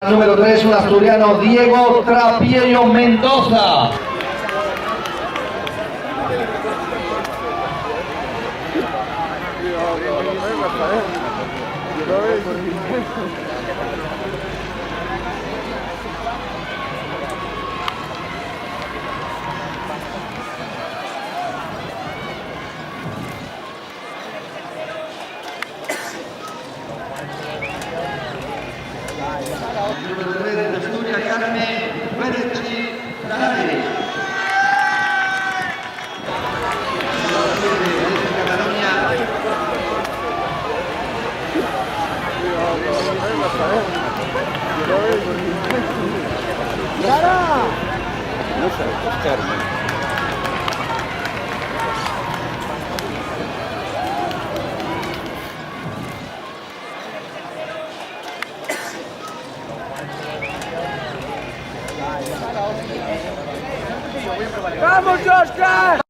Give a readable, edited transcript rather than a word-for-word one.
Número 3, un asturiano, Diego Trapiello Mendoza. Número 3 de Asturias, Carmen Berechi Lare. Número 7 de Cataluña. No sé, es Carmen. ¡Vamos, Oscar!